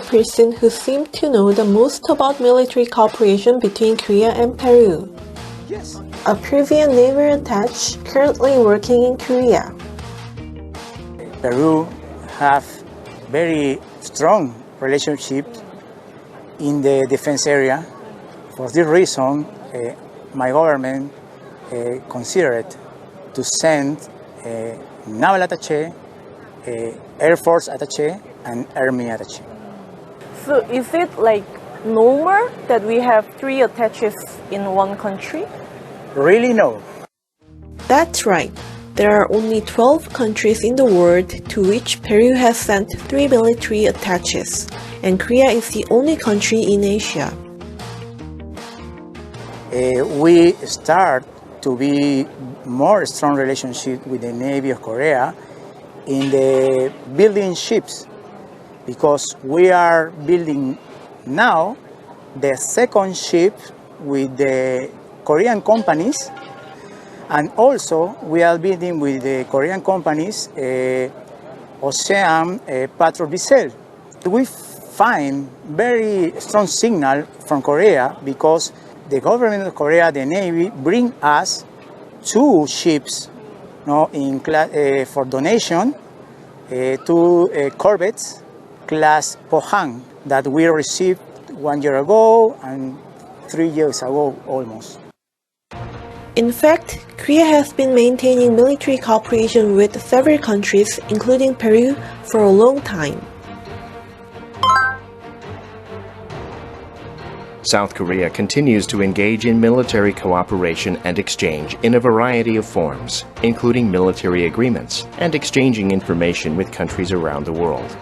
person who seemed to know the most about military cooperation between Korea and Peru. Yes. A Peruvian naval attaché currently working in Korea. Peru have very strong relationships in the defense area. For this reason, my government considered to send a naval attaché, Air Force attaché, and Army attaché. So is it like normal that we have 3 attaches in one country? Really no. That's right. There are only 12 countries in the world to which Peru has sent 3 military attaches, and Korea is the only country in Asia. We start to be more strong relationship with the Navy of Korea in the building ships, because we are building now the second ship with the Korean companies, and also we are building with the Korean companies Ocean Patrol Vessel. We find very strong signal from Korea because the government of Korea, the Navy, bring us 2 ships, in for donation, 2 corvettes class Pohang that we received 1 year ago and 3 years ago almost. In fact, Korea has been maintaining military cooperation with several countries, including Peru, for a long time. South Korea continues to engage in military cooperation and exchange in a variety of forms, including military agreements and exchanging information with countries around the world.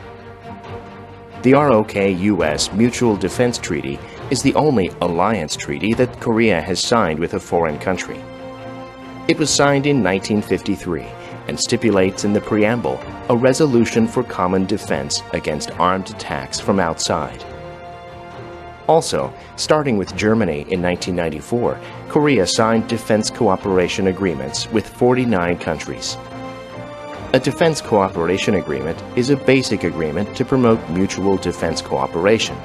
The ROK-US Mutual Defense Treaty is the only alliance treaty that Korea has signed with a foreign country. It was signed in 1953 and stipulates in the preamble a resolution for common defense against armed attacks from outside. Also, starting with Germany in 1994, Korea signed defense cooperation agreements with 49 countries. A defense cooperation agreement is a basic agreement to promote mutual defense cooperation.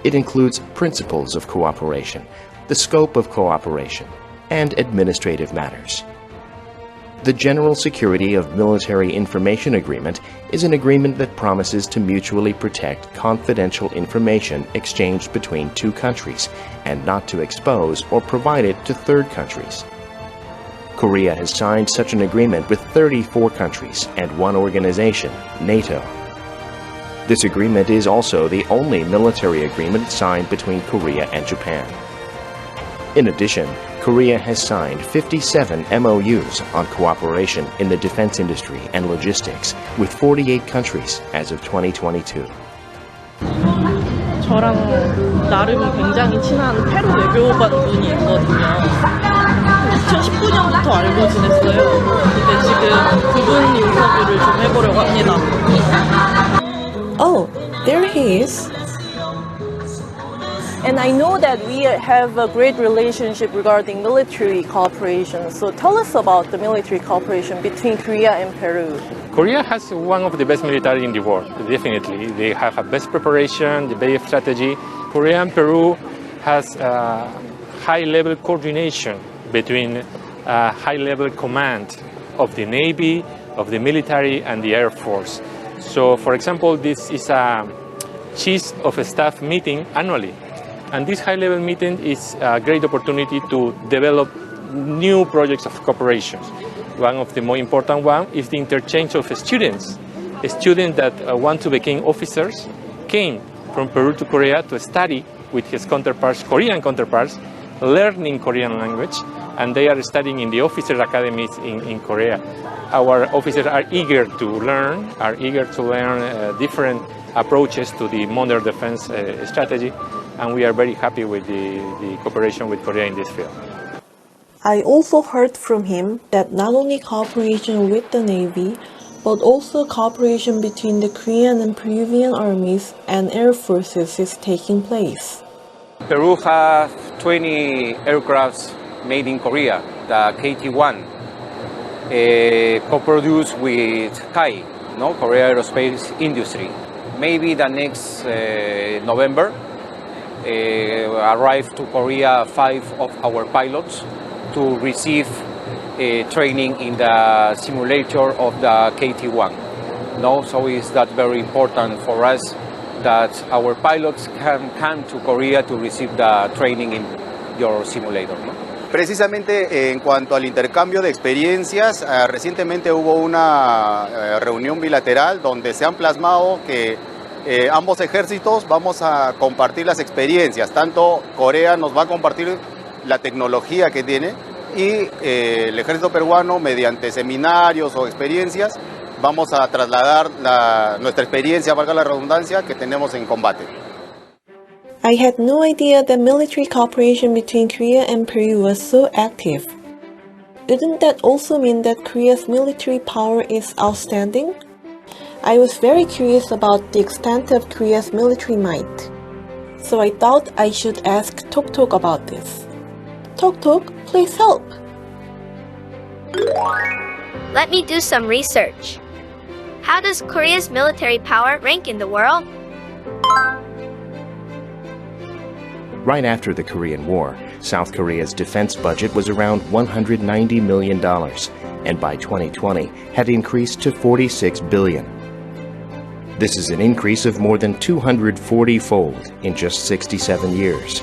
It includes principles of cooperation, the scope of cooperation, and administrative matters. The General Security of Military Information Agreement is an agreement that promises to mutually protect confidential information exchanged between 2 countries and not to expose or provide it to third countries. Korea has signed such an agreement with 34 countries and 1 organization, NATO. This agreement is also the only military agreement signed between Korea and Japan. In addition, Korea has signed 57 MOUs on cooperation in the defense industry and logistics with 48 countries as of 2022. 저랑 나름 굉장히 친한 페루 외교관 분이 있거든요. 2019년부터 알고 지냈어요. 근데 지금 그분 인터뷰를 좀 해보려고 합니다. Oh, there he is. And I know that we have a great relationship regarding military cooperation. So tell us about the military cooperation between Korea and Peru. Korea has one of the best military in the world, definitely. They have a best preparation, the best strategy. Korea and Peru has high-level coordination between high-level command of the Navy, of the military, and the Air Force. So, for example, this is a Chief of Staff meeting annually. And this high-level meeting is a great opportunity to develop new projects of cooperation. One of the more important ones is the interchange of students. Students that want to become officers came from Peru to Korea to study with his counterparts, Korean counterparts, learning Korean language, and they are studying in the officer academies in Korea. Our officers are eager to learn, different approaches to the modern defense strategy, and we are very happy with the cooperation with Korea in this field. I also heard from him that not only cooperation with the Navy, but also cooperation between the Korean and Peruvian armies and air forces is taking place. Peru has 20 aircrafts made in Korea, the KT-1, co-produced with KAI, Korea Aerospace Industry. maybe the next November, arrive to Korea 5 of our pilots to receive training in the simulator of the KT-1. No, so is that very important for us that our pilots can come to Korea to receive the training in your simulator. ¿No? Precisamente en cuanto al intercambio de experiencias, recientemente hubo una reunión bilateral donde se han plasmado que ambos ejércitos vamos a compartir las experiencias. Tanto Corea nos va a compartir la tecnología que tiene y el ejército peruano, mediante seminarios o experiencias, vamos a trasladar nuestra experiencia, valga la redundancia, que tenemos en combate. I had no idea that military cooperation between Korea and Peru was so active. Wouldn't that also mean that Korea's military power is outstanding? I was very curious about the extent of Korea's military might. So I thought I should ask Tok Tok about this. Tok Tok, please help! Let me do some research. How does Korea's military power rank in the world? Right after the Korean War, South Korea's defense budget was around $190 million, and by 2020 had increased to $46 billion. This is an increase of more than 240-fold in just 67 years.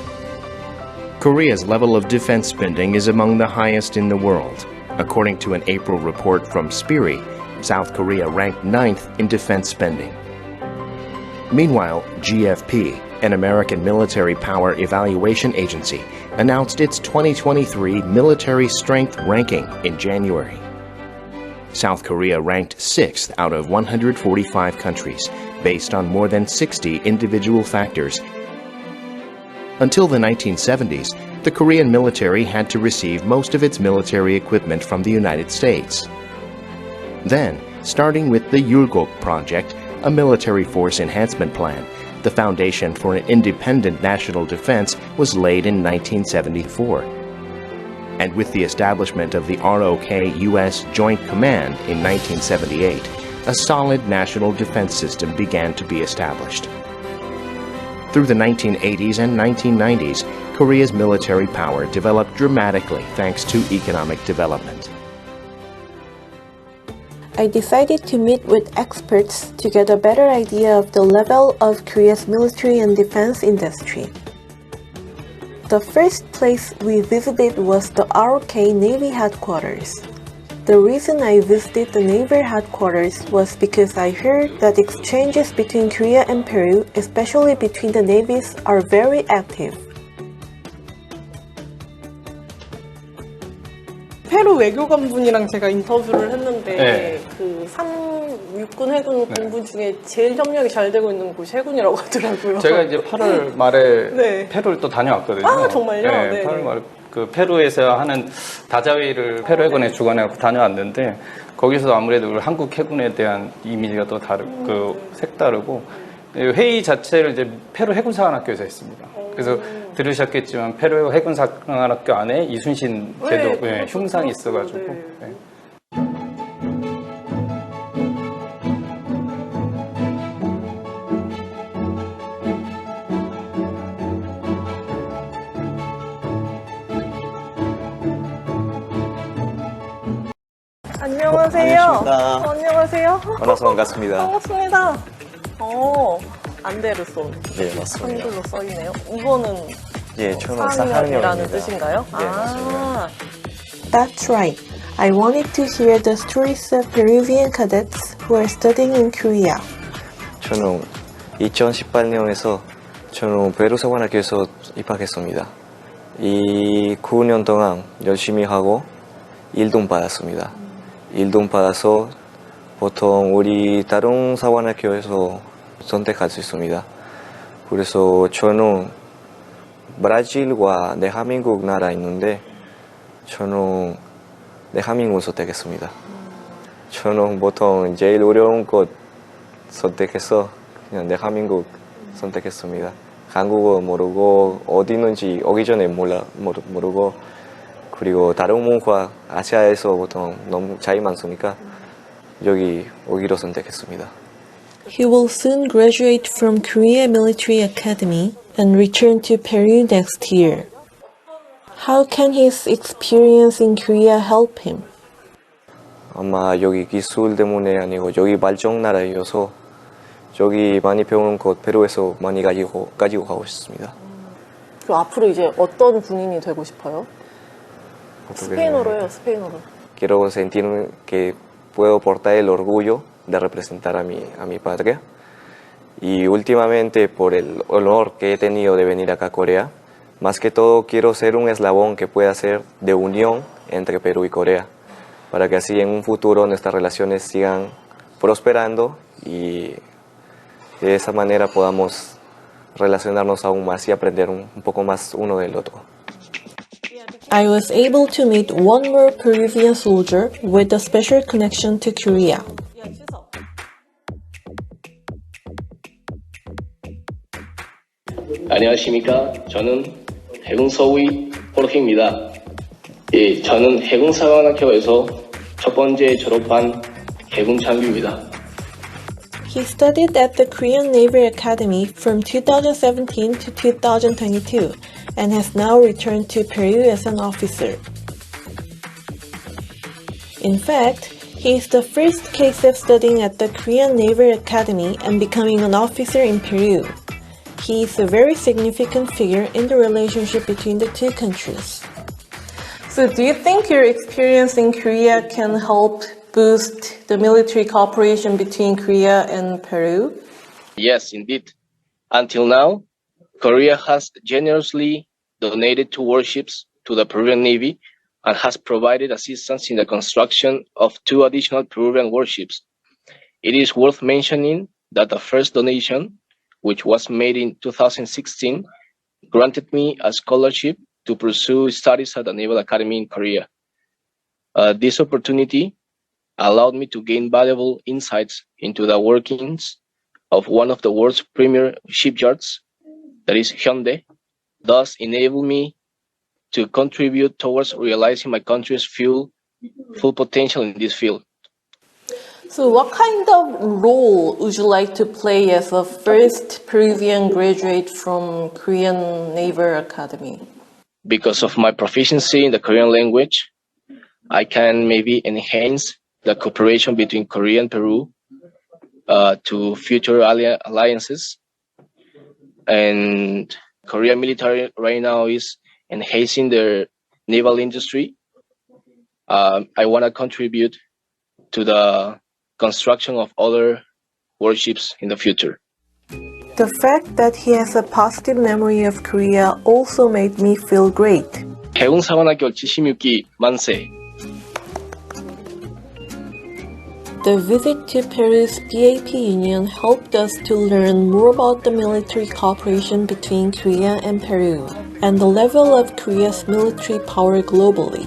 Korea's level of defense spending is among the highest in the world. According to an April report from SPIRI, South Korea ranked 9th in defense spending. Meanwhile, GFP, an American military power evaluation agency, announced its 2023 military strength ranking in January. South Korea ranked 6th out of 145 countries, based on more than 60 individual factors. Until the 1970s, the Korean military had to receive most of its military equipment from the United States. Then, starting with the Yulgok Project, a military force enhancement plan, the foundation for an independent national defense was laid in 1974. And with the establishment of the ROK-US Joint Command in 1978, a solid national defense system began to be established. Through the 1980s and 1990s, Korea's military power developed dramatically thanks to economic development. I decided to meet with experts to get a better idea of the level of Korea's military and defense industry. The first place we visited was the ROK Navy headquarters. The reason I visited the Navy headquarters was because I heard that exchanges between Korea and Peru, especially between the navies, are very active. 페루 외교관분이랑 제가 인터뷰를 했는데 네. 그 육군 해군 공군 중에 제일 협력이 잘 되고 있는 곳이 해군이라고 하더라고요. 제가 이제 8월 말에 네. 페루를 또 다녀왔거든요. 아, 정말요? 네, 네. 8월 말에 그 페루에서 하는 다자회의를 페루 해군에 주관해 다녀왔는데 거기서 아무래도 한국 해군에 대한 이미지가 또 색다르고 회의 자체를 이제 페루 해군사관학교에서 했습니다. 그래서 들으셨겠지만 페루 해군사관학교 안에 이순신 제도 흉상이 있어가지고. 네. 안녕하세요. 안녕하십니까. 안녕하세요. 만나서 반갑습니다. 반갑습니다. 안데르손. 네, 맞습니다. 한글로 써있네요. 이거는 예, 저는 상영이라는 4학년입니다. 뜻인가요? 네, 맞습니다. That's right. I wanted to hear the stories of Peruvian cadets who are studying in Korea. 저는 2018년에서 저는 베르사관학교에서 입학했습니다. 이 9년 동안 열심히 하고 일돈 받았습니다. 일돈 받아서 보통 우리 다른 사관학교에서 선택할 수 있습니다. 그래서 저는 브라질과 대한민국 나라 있는데 저는 대한민국 선택했습니다. 저는 보통 제일 어려운 곳 선택해서 그냥 대한민국 선택했습니다. 한국어 모르고 어디 있는지 오기 전에 모르고 그리고 다른 문화 아시아에서 보통 너무 차이 많으니까 여기 오기로 선택했습니다. He will soon graduate from Korea Military Academy and return to Peru next year. How can his experience in Korea help him? 아마 여기 기술 때문에 아니고 여기 발전 나라여서 여기 많이 배우는 것 페루에서 많이 가지고 가고 싶습니다. 그럼 앞으로 이제 어떤 군인이 되고 싶어요? 스페인어로 해요, 스페인어로. Quiero sentir que puedo portar el orgullo de representar a mi patria. Y últimamente, por el honor que he tenido de venir acá a Corea, más que todo quiero ser un eslabón que pueda ser de unión entre Perú y Corea, para que así en un futuro nuestras relaciones sigan prosperando y de esa manera podamos relacionarnos aún más y aprender un poco más uno del otro. I was able to meet one more Peruvian soldier with a special connection to Korea. 안녕하십니까. 저는 해군 서우이 호르케입니다. 예, 저는 해군사관학교에서 첫 번째 졸업한 해군 장교입니다. He studied at the Korean Naval Academy from 2017 to 2022 and has now returned to Peru as an officer. In fact, he is the first case of studying at the Korean Naval Academy and becoming an officer in Peru. He is a very significant figure in the relationship between the two countries. So do you think your experience in Korea can help boost the military cooperation between Korea and Peru? Yes, indeed. Until now, Korea has generously donated 2 warships to the Peruvian Navy and has provided assistance in the construction of 2 additional Peruvian warships. It is worth mentioning that the first donation, which was made in 2016, granted me a scholarship to pursue studies at the Naval Academy in Korea. This opportunity allowed me to gain valuable insights into the workings of one of the world's premier shipyards, that is Hyundai, thus enable me to contribute towards realizing my country's full potential in this field. So what kind of role would you like to play as a first Peruvian graduate from Korean Naval Academy? Because of my proficiency in the Korean language, I can maybe enhance the cooperation between Korea and Peru to future alliances. And Korean military right now is enhancing their naval industry. I want to contribute to the construction of other warships in the future. The fact that he has a positive memory of Korea also made me feel great. 해군사관학교 76기 만세. The visit to Peru's BAP Union helped us to learn more about the military cooperation between Korea and Peru, and the level of Korea's military power globally.